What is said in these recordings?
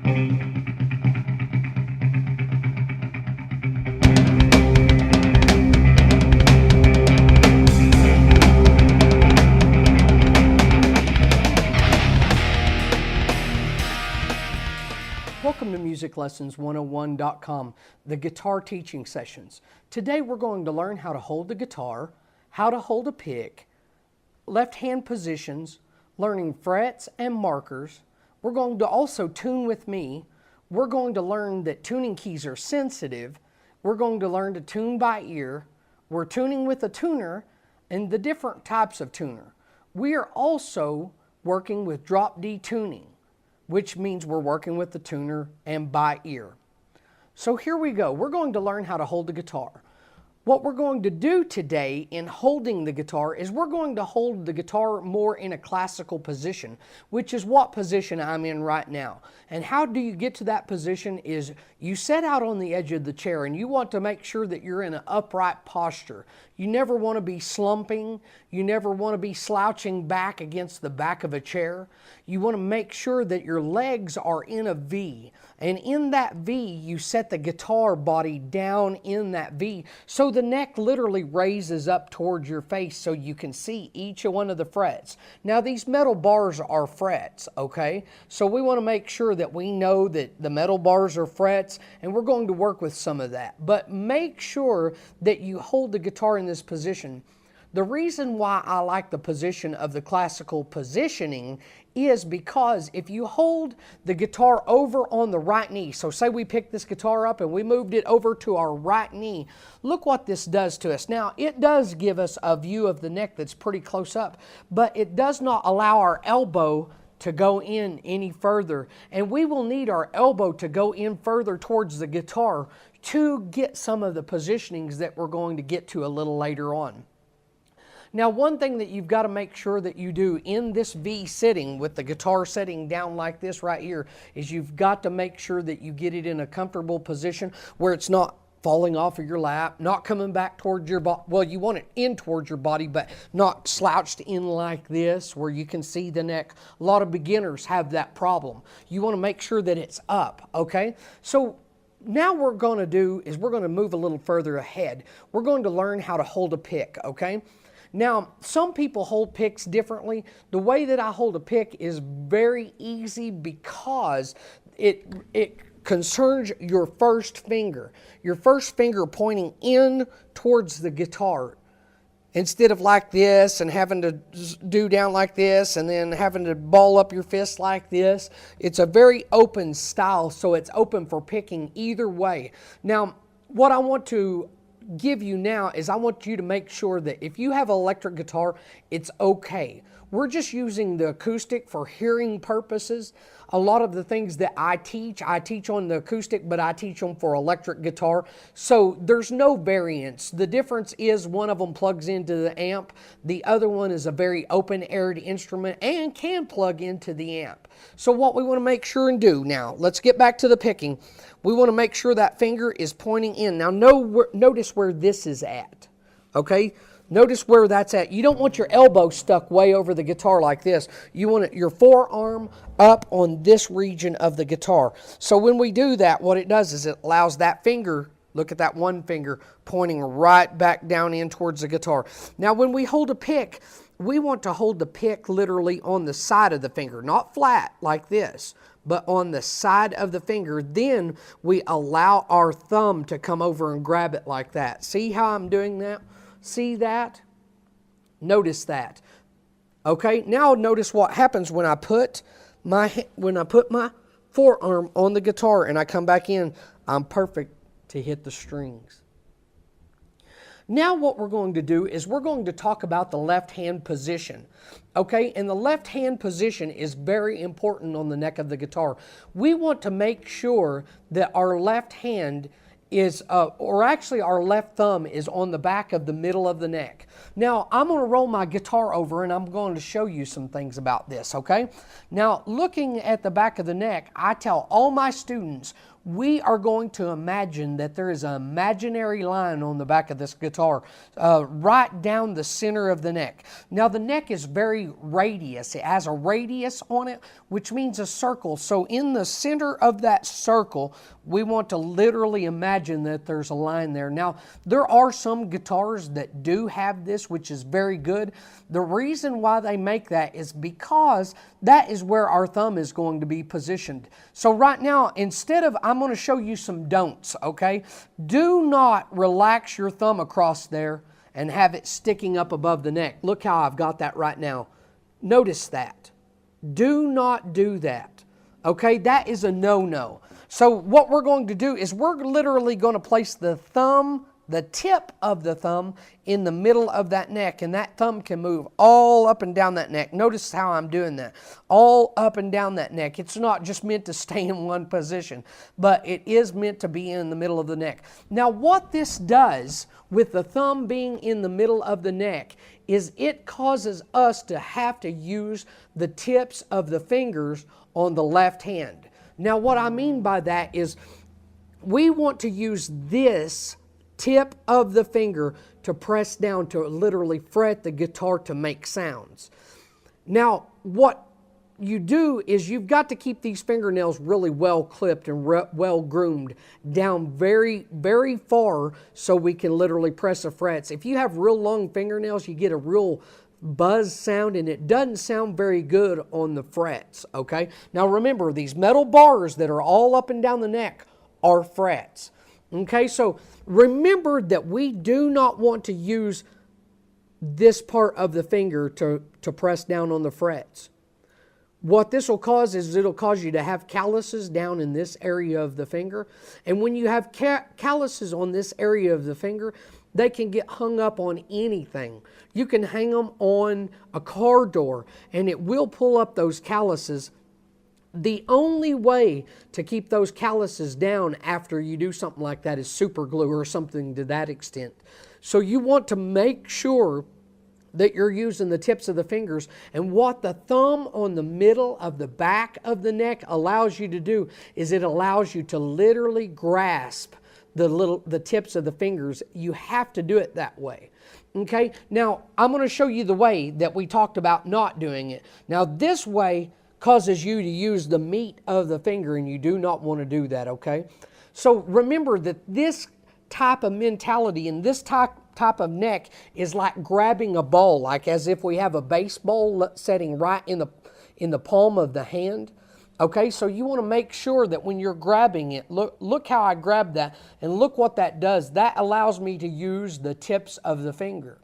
Welcome to MusicLessons101.com, the guitar teaching sessions. Today we're going to learn how to hold the guitar, how to hold a pick, left hand positions, learning frets and markers. We're going to also tune with me. We're going to learn that tuning keys are sensitive. We're going to learn to tune by ear. We're tuning with a tuner and the different types of tuner. We are also working with drop D tuning, which means we're working with the tuner and by ear. So here we go. We're going to learn how to hold the guitar. What we're going to do today in holding the guitar is we're going to hold the guitar more in a classical position, which is what position I'm in right now. And how do you get to that position is you set out on the edge of the chair and you want to make sure that you're in an upright posture. You never want to be slumping. You never want to be slouching back against the back of a chair. You want to make sure that your legs are in a V. And in that V, you set the guitar body down in that V so the neck literally raises up towards your face so you can see each one of the frets. Now these metal bars are frets, okay? So we want to make sure that we know that the metal bars are frets, and we're going to work with some of that. But make sure that you hold the guitar in this position. The reason why I like the position of the classical positioning is because if you hold the guitar over on the right knee, so say we picked this guitar up and we moved it over to our right knee, look what this does to us. Now, it does give us a view of the neck that's pretty close up, but it does not allow our elbow to go in any further. And we will need our elbow to go in further towards the guitar to get some of the positionings that we're going to get to a little later on. Now, one thing that you've got to make sure that you do in this V sitting with the guitar sitting down like this right here is you've got to make sure that you get it in a comfortable position where it's not falling off of your lap, not coming back towards your body. Well, you want it in towards your body, but not slouched in like this where you can see the neck. A lot of beginners have that problem. You want to make sure that it's up, okay? So now what we're going to do is we're going to move a little further ahead. We're going to learn how to hold a pick, okay? Now, some people hold picks differently. The way that I hold a pick is very easy because it concerns your first finger. Your first finger pointing in towards the guitar instead of like this and having to do down like this and then having to ball up your fist like this. It's a very open style, so it's open for picking either way. Now, what I want to give you now is I want you to make sure that if you have an electric guitar, it's okay. We're just using the acoustic for hearing purposes. A lot of the things that I teach on the acoustic, but I teach them for electric guitar. So there's no variance. The difference is one of them plugs into the amp. The other one is a very open-aired instrument and can plug into the amp. So what we want to make sure and do now, let's get back to the picking. We want to make sure that finger is pointing in. Now notice where this is at, okay? Notice where that's at. You don't want your elbow stuck way over the guitar like this. You want your forearm up on this region of the guitar. So when we do that, what it does is it allows that finger, look at that one finger, pointing right back down in towards the guitar. Now when we hold a pick, we want to hold the pick literally on the side of the finger, not flat like this, but on the side of the finger. Then we allow our thumb to come over and grab it like that. See how I'm doing that? See that? Notice that. Okay, now notice what happens when I put my forearm on the guitar and I come back in. I'm perfect to hit the strings. Now what we're going to do is we're going to talk about the left hand position. Okay, and the left hand position is very important on the neck of the guitar. We want to make sure that our left hand is, or actually our left thumb is on the back of the middle of the neck. Now, I'm going to roll my guitar over and I'm going to show you some things about this, okay? Now, looking at the back of the neck, I tell all my students, we are going to imagine that there is an imaginary line on the back of this guitar, right down the center of the neck. Now the neck is very radius. It has a radius on it, which means a circle. So in the center of that circle, we want to literally imagine that there's a line there. Now, there are some guitars that do have this, which is very good. The reason why they make that is because that is where our thumb is going to be positioned. So right now, instead of, I'm going to show you some don'ts, okay? Do not relax your thumb across there and have it sticking up above the neck. Look how I've got that right now. Notice that. Do not do that, okay? That is a no-no. So what we're going to do is we're literally going to place the thumb, the tip of the thumb, in the middle of that neck, and that thumb can move all up and down that neck. Notice how I'm doing that. All up and down that neck. It's not just meant to stay in one position, but it is meant to be in the middle of the neck. Now what this does with the thumb being in the middle of the neck is it causes us to have to use the tips of the fingers on the left hand. Now what I mean by that is we want to use this tip of the finger to press down, to literally fret the guitar to make sounds. Now what you do is you've got to keep these fingernails really well clipped and well groomed down very, very far so we can literally press the frets. If you have real long fingernails, you get a real buzz sound, and it doesn't sound very good on the frets, okay? Now remember, these metal bars that are all up and down the neck are frets, okay? So remember that we do not want to use this part of the finger to press down on the frets. What this will cause is it'll cause you to have calluses down in this area of the finger, and when you have calluses on this area of the finger, they can get hung up on anything. You can hang them on a car door and it will pull up those calluses. The only way to keep those calluses down after you do something like that is super glue or something to that extent. So you want to make sure that you're using the tips of the fingers, and what the thumb on the middle of the back of the neck allows you to do is it allows you to literally grasp the tips of the fingers. You have to do it that way. Okay, now I'm going to show you the way that we talked about not doing it. Now this way causes you to use the meat of the finger, and you do not want to do that, okay? So remember that this type of mentality and this type of neck is like grabbing a ball, like as if we have a baseball setting right in the palm of the hand. Okay, so you want to make sure that when you're grabbing it, look how I grab that, and look what that does. That allows me to use the tips of the finger.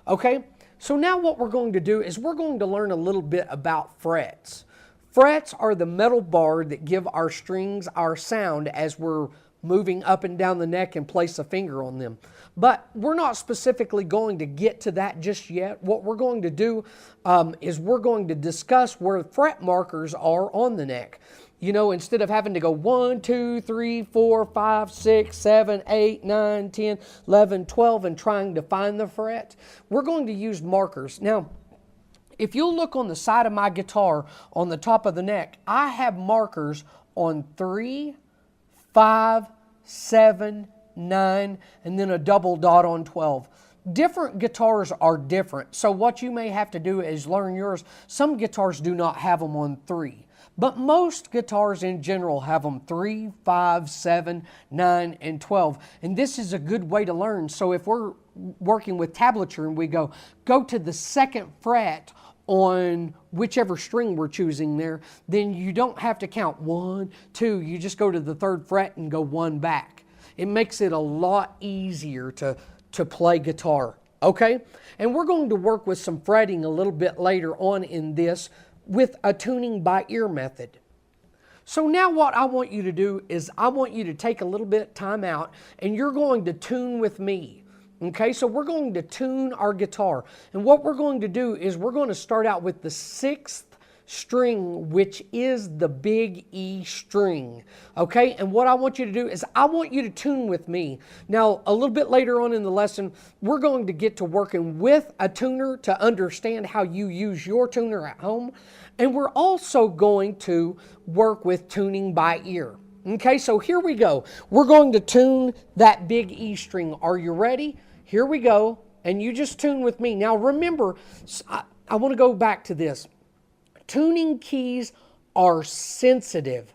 Okay, so now what we're going to do is we're going to learn a little bit about frets. Frets are the metal bar that give our strings our sound as we're moving up and down the neck and place a finger on them. But we're not specifically going to get to that just yet. What we're going to do is we're going to discuss where fret markers are on the neck. You know, instead of having to go 1, 2, 3, 4, 5, 6, 7, 8, 9, 10, 11, 12 and trying to find the fret, we're going to use markers. Now, if you look on the side of my guitar on the top of the neck, I have markers on 3, 5, 7, 9, and then a double dot on 12. Different guitars are different, so what you may have to do is learn yours. Some guitars do not have them on 3, but most guitars in general have them 3, 5, 7, 9, and 12. And this is a good way to learn. So if we're working with tablature and we go to the second fret on whichever string we're choosing there, then you don't have to count 1, 2. You just go to the third fret and go 1 back. It makes it a lot easier to play guitar, okay? And we're going to work with some fretting a little bit later on in this with a tuning by ear method. So now what I want you to do is I want you to take a little bit of time out, and you're going to tune with me. Okay, so we're going to tune our guitar. And what we're going to do is we're going to start out with the 6th string, which is the big E string. Okay, and what I want you to do is I want you to tune with me. Now, a little bit later on in the lesson, we're going to get to working with a tuner to understand how you use your tuner at home. And we're also going to work with tuning by ear. Okay, so here we go. We're going to tune that big E string. Are you ready? Here we go. And you just tune with me. Now remember, I want to go back to this. Tuning keys are sensitive.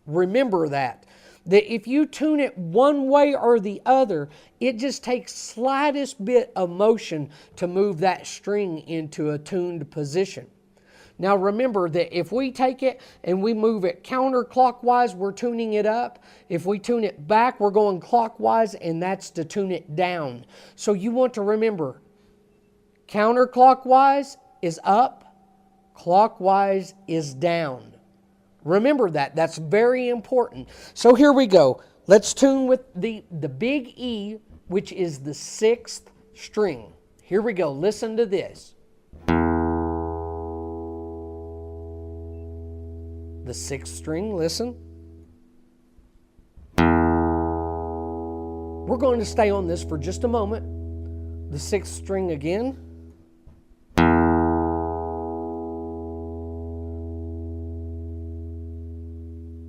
Remember that. That if you tune it one way or the other, it just takes slightest bit of motion to move that string into a tuned position. Now remember that if we take it and we move it counterclockwise, we're tuning it up. If we tune it back, we're going clockwise, and that's to tune it down. So you want to remember, counterclockwise is up, clockwise is down. Remember that. That's very important. So here we go. Let's tune with the big E, which is the 6th string. Here we go. Listen to this. The 6th string, listen. We're going to stay on this for just a moment. The 6th string again.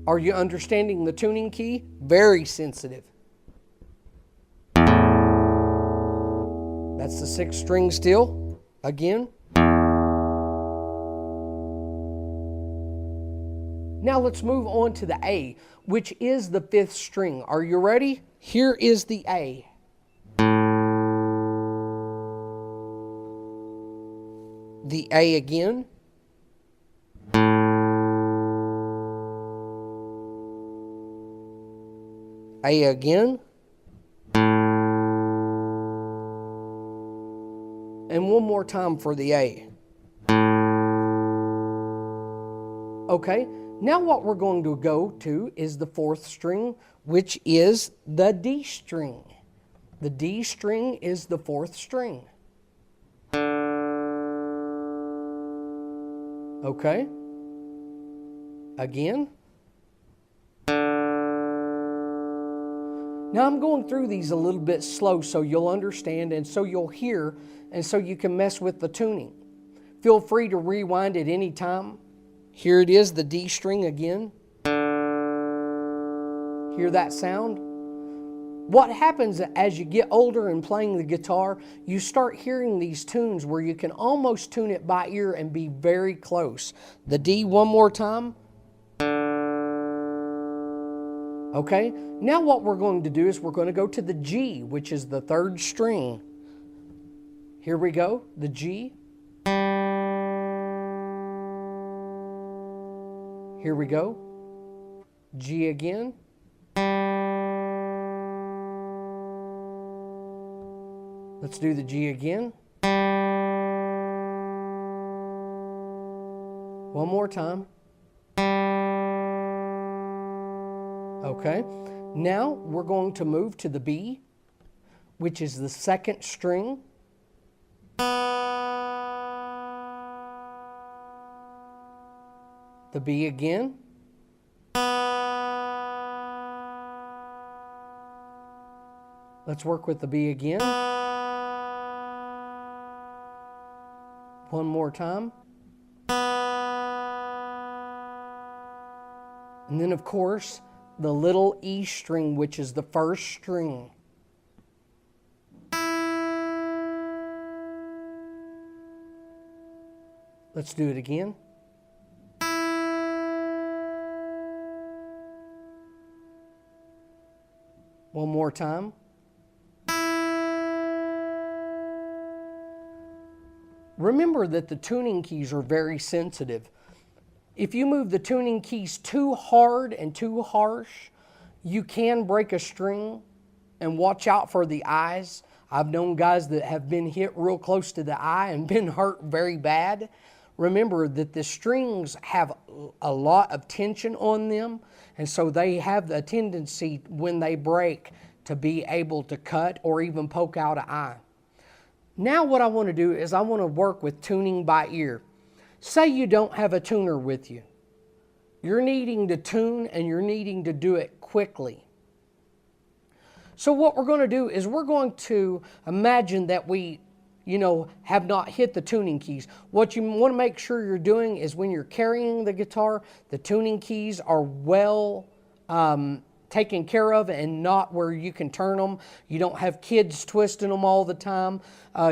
Are you understanding the tuning key? Very sensitive. That's the 6th string still. Again. Now let's move on to the A, which is the 5th string. Are you ready? Here is the A. The A again. A again. And one more time for the A. Okay, now what we're going to go to is the 4th string, which is the D string. The D string is the 4th string. Okay. Again. Now I'm going through these a little bit slow so you'll understand and so you'll hear and so you can mess with the tuning. Feel free to rewind at any time. Here it is, the D string again. Hear that sound? What happens as you get older and playing the guitar, you start hearing these tunes where you can almost tune it by ear and be very close. The D one more time. Okay, now what we're going to do is we're going to go to the G, which is the 3rd string. Here we go, the G. Here we go, G again. Let's do the G again. One more time. Okay, now we're going to move to the B, which is the 2nd string. The B again. Let's work with the B again. One more time. And then, of course, the little E string, which is the 1st string. Let's do it again. One more time. Remember that the tuning keys are very sensitive. If you move the tuning keys too hard and too harsh, you can break a string, and watch out for the eyes. I've known guys that have been hit real close to the eye and been hurt very bad. Remember that the strings have a lot of tension on them, and so they have a tendency when they break to be able to cut or even poke out an eye. Now what I want to do is I want to work with tuning by ear. Say you don't have a tuner with you. You're needing to tune and you're needing to do it quickly. So what we're going to do is we're going to imagine that we have not hit the tuning keys. What you want to make sure you're doing is when you're carrying the guitar, the tuning keys are well taken care of and not where you can turn them. You don't have kids twisting them all the time.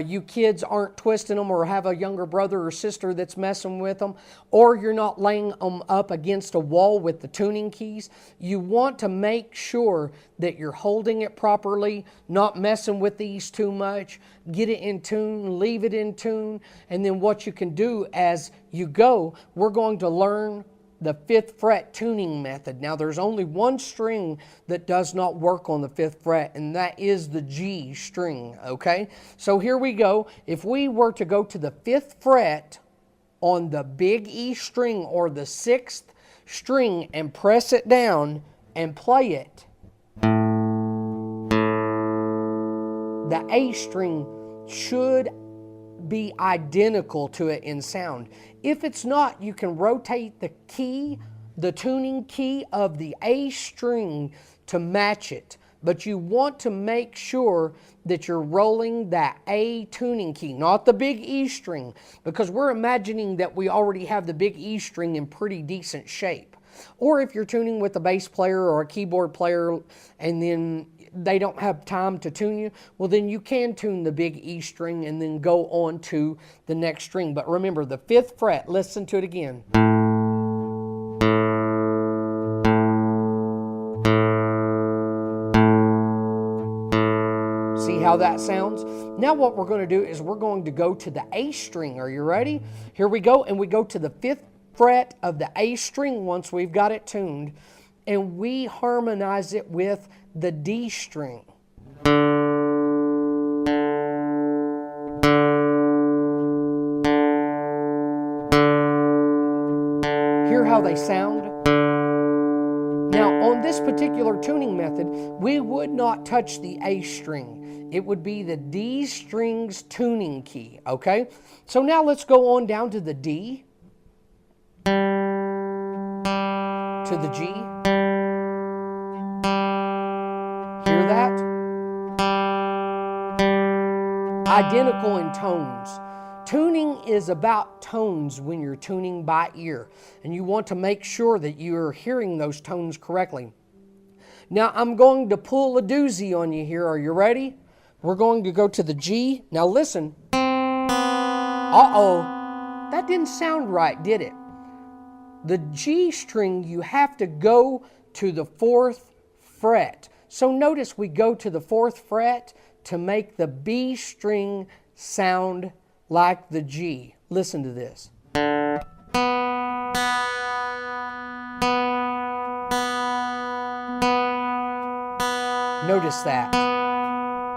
You kids aren't twisting them or have a younger brother or sister that's messing with them, or you're not laying them up against a wall with the tuning keys. You want to make sure that you're holding it properly, not messing with these too much. Get it in tune, leave it in tune, and then what you can do as you go, we're going to learn the 5th fret tuning method. Now there's only one string that does not work on the 5th fret, and that is the G string, okay? So here we go. If we were to go to the 5th fret on the big E string or the 6th string and press it down and play it, the A string should be identical to it in sound. If it's not, you can rotate the key, the tuning key of the A string to match it. But you want to make sure that you're rolling that A tuning key, not the big E string, because we're imagining that we already have the big E string in pretty decent shape. Or if you're tuning with a bass player or a keyboard player and then they don't have time to tune you, well then you can tune the big E string and then go on to the next string. But remember, the 5th fret, listen to it again. See how that sounds? Now what we're going to do is we're going to go to the A string. Are you ready? Here we go, and we go to the 5th fret of the A string once we've got it tuned, and we harmonize it with the D string. Hear how they sound? Now, on this particular tuning method, we would not touch the A string. It would be the D string's tuning key, okay? So now let's go on down to the D, to the G. Hear that? Identical in tones. Tuning is about tones when you're tuning by ear, and you want to make sure that you're hearing those tones correctly. Now I'm going to pull a doozy on you here. Are you ready? We're going to go to the G. Now listen. Uh-oh. That didn't sound right, did it? The G string, you have to go to the 4th fret. So notice we go to the 4th fret to make the B string sound like the G. Listen to this. Notice that,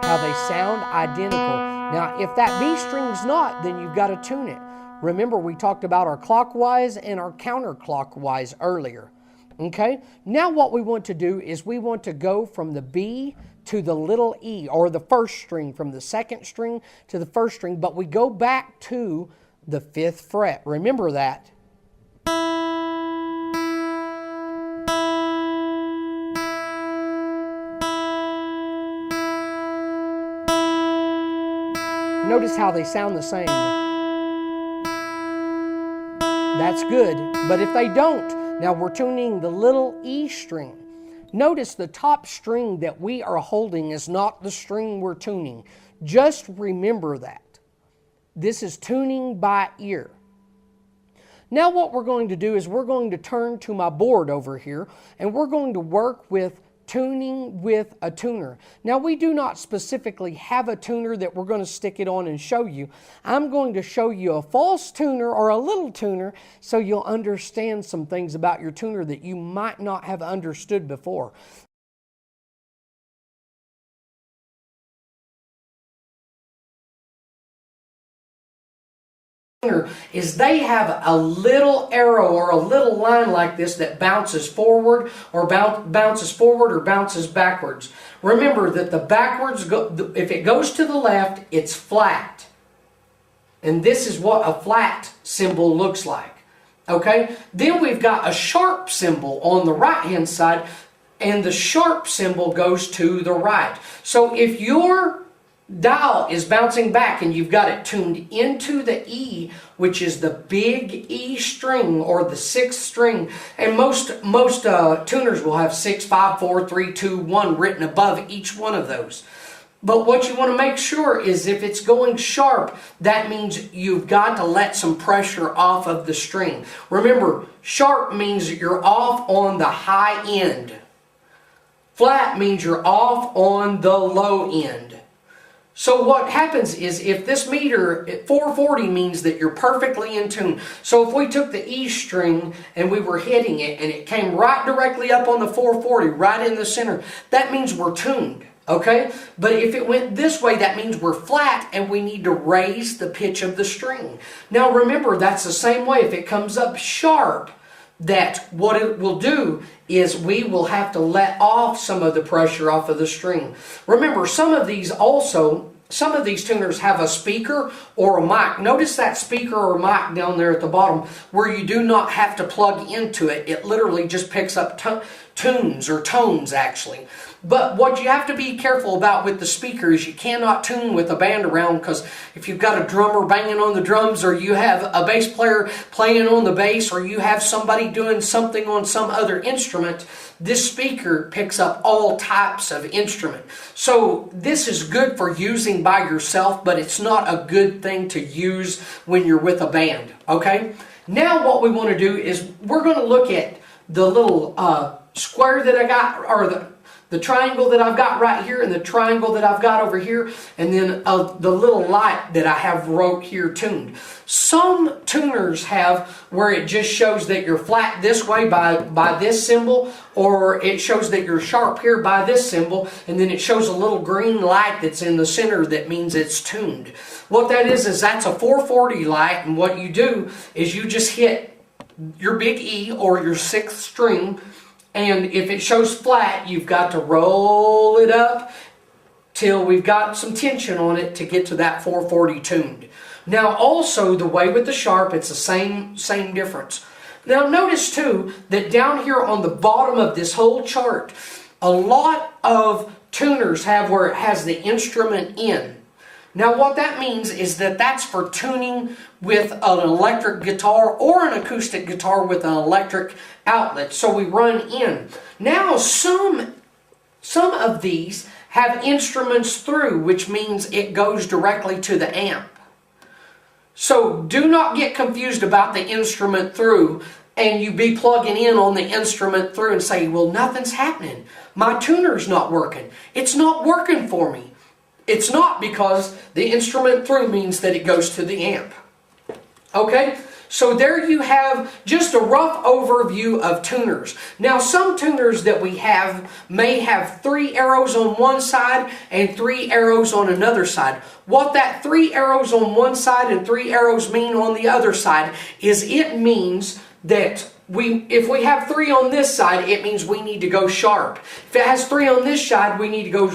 how they sound identical. Now, if that B string's not, then you've got to tune it. Remember, we talked about our clockwise and our counterclockwise earlier. Okay? Now what we want to do is we want to go from the B to the little E, or the 1st string, from the 2nd string to the 1st string, but we go back to the 5th fret. Remember that. Notice how they sound the same. That's good, but if they don't, now we're tuning the little E string. Notice the top string that we are holding is not the string we're tuning. Just remember that. This is tuning by ear. Now what we're going to do is we're going to turn to my board over here, and we're going to work with tuning with a tuner. Now we do not specifically have a tuner that we're going to stick it on and show you. I'm going to show you a false tuner or a little tuner so you'll understand some things about your tuner that you might not have understood before. Is they have a little arrow or a little line like this that bounces forward or bounces backwards. Remember that the backwards, if it goes to the left, it's flat. And this is what a flat symbol looks like. Okay? Then we've got a sharp symbol on the right-hand side, and the sharp symbol goes to the right. So if your dial is bouncing back and you've got it tuned into the E, which is the big E string or the sixth string. And most tuners will have 6, 5, 4, 3, 2, 1 written above each one of those. But what you want to make sure is if it's going sharp, that means you've got to let some pressure off of the string. Remember, sharp means you're off on the high end. Flat means you're off on the low end. So what happens is if this meter at 440 means that you're perfectly in tune. So if we took the E string and we were hitting it and it came right directly up on the 440, right in the center, that means we're tuned. Okay? But if it went this way, that means we're flat and we need to raise the pitch of the string. Now remember, that's the same way. If it comes up sharp, that what it will do is we will have to let off some of the pressure off of the string. Remember, some of these tuners have a speaker or a mic. Notice that speaker or mic down there at the bottom where you do not have to plug into it. It literally just picks up tunes or tones actually. But what you have to be careful about with the speaker is you cannot tune with a band around, because if you've got a drummer banging on the drums, or you have a bass player playing on the bass, or you have somebody doing something on some other instrument, this speaker picks up all types of instrument. So this is good for using by yourself, but it's not a good thing to use when you're with a band, okay? Now what we want to do is we're going to look at the little square that I got, or the triangle that I've got right here, and the triangle that I've got over here, and then the little light that I have wrote here tuned. Some tuners have where it just shows that you're flat this way by this symbol, or it shows that you're sharp here by this symbol, and then it shows a little green light that's in the center that means it's tuned. What that is that's a 440 light, and what you do is you just hit your big E or your sixth string, and if it shows flat, you've got to roll it up till we've got some tension on it to get to that 440 tuned. Now also, the way with the sharp, it's the same difference. Now notice too that down here on the bottom of this whole chart, a lot of tuners have where it has the instrument in. Now what that means is that's for tuning with an electric guitar or an acoustic guitar with an electric outlet. So we run in. Now some of these have instruments through, which means it goes directly to the amp. So do not get confused about the instrument through and you be plugging in on the instrument through and say, well, nothing's happening. My tuner's not working. It's not working for me. It's not, because the instrument through means that it goes to the amp. Okay? So there you have just a rough overview of tuners. Now some tuners that we have may have 3 arrows on one side and 3 arrows on another side. What that 3 arrows on one side and 3 arrows mean on the other side is it means that if we have 3 on this side, it means we need to go sharp. If it has 3 on this side, we need to go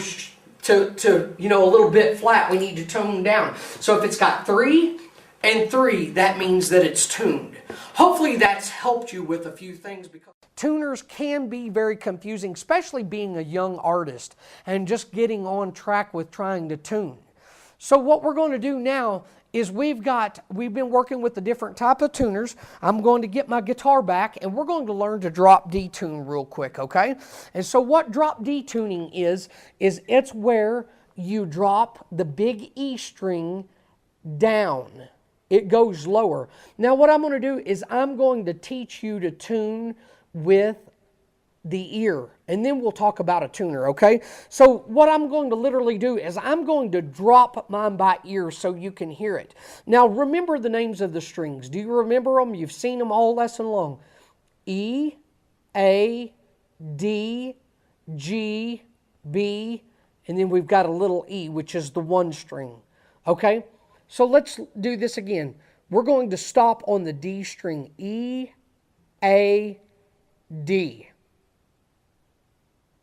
to a little bit flat. We need to tone down. So if it's got 3 and 3, that means that it's tuned. Hopefully that's helped you with a few things, because tuners can be very confusing, especially being a young artist and just getting on track with trying to tune. So what we're going to do now is we've been working with the different type of tuners. I'm going to get my guitar back and we're going to learn to drop D tune real quick, okay? And so what drop D tuning is it's where you drop the big E string down. It goes lower. Now what I'm going to do is I'm going to teach you to tune with the ear, and then we'll talk about a tuner, okay? So what I'm going to literally do is I'm going to drop mine by ear so you can hear it. Now remember the names of the strings. Do you remember them? You've seen them all lesson long. E, A, D, G, B, and then we've got a little E, which is the 1 string, okay? So let's do this again. We're going to stop on the D string. E, A, D.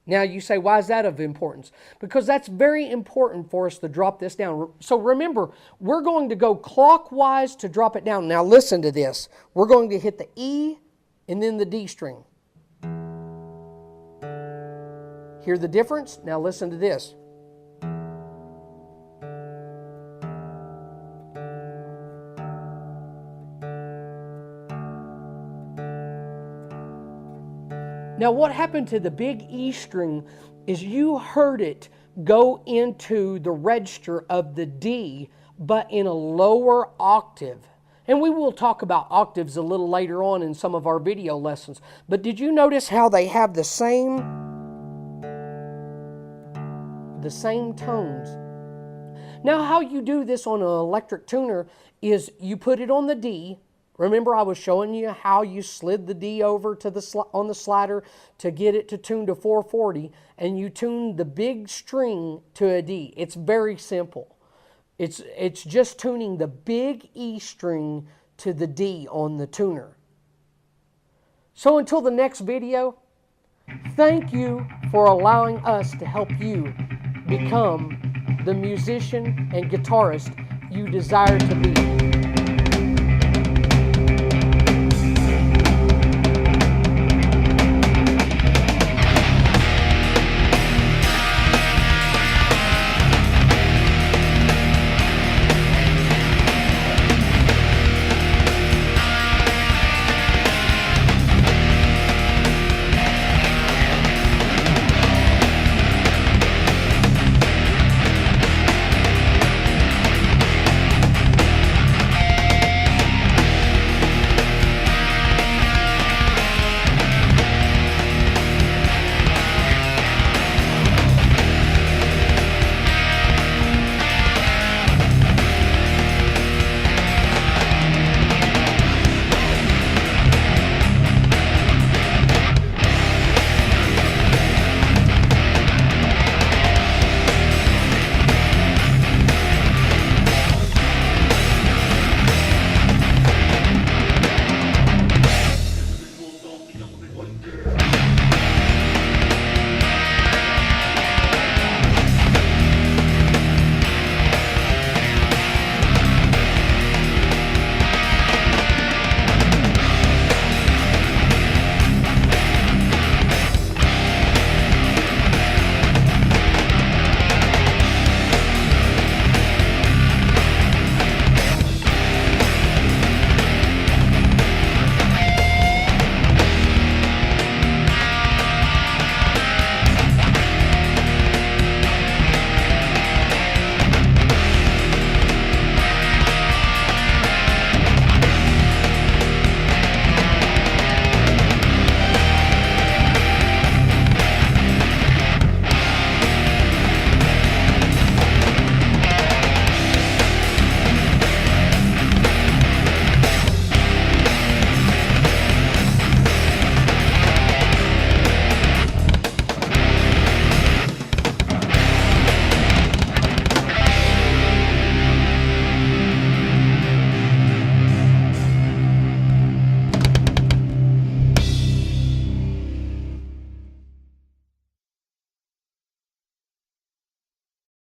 Now you say, why is that of importance? Because that's very important for us to drop this down. So remember, we're going to go clockwise to drop it down. Now listen to this. We're going to hit the E and then the D string. Hear the difference? Now listen to this. Now what happened to the big E string is you heard it go into the register of the D, but in a lower octave. And we will talk about octaves a little later on in some of our video lessons. But did you notice how they have the same tones? Now how you do this on an electric tuner is you put it on the D. Remember I was showing you how you slid the D over to on the slider to get it to tune to 440, and you tune the big string to a D. It's very simple. It's just tuning the big E string to the D on the tuner. So until the next video, thank you for allowing us to help you become the musician and guitarist you desire to be.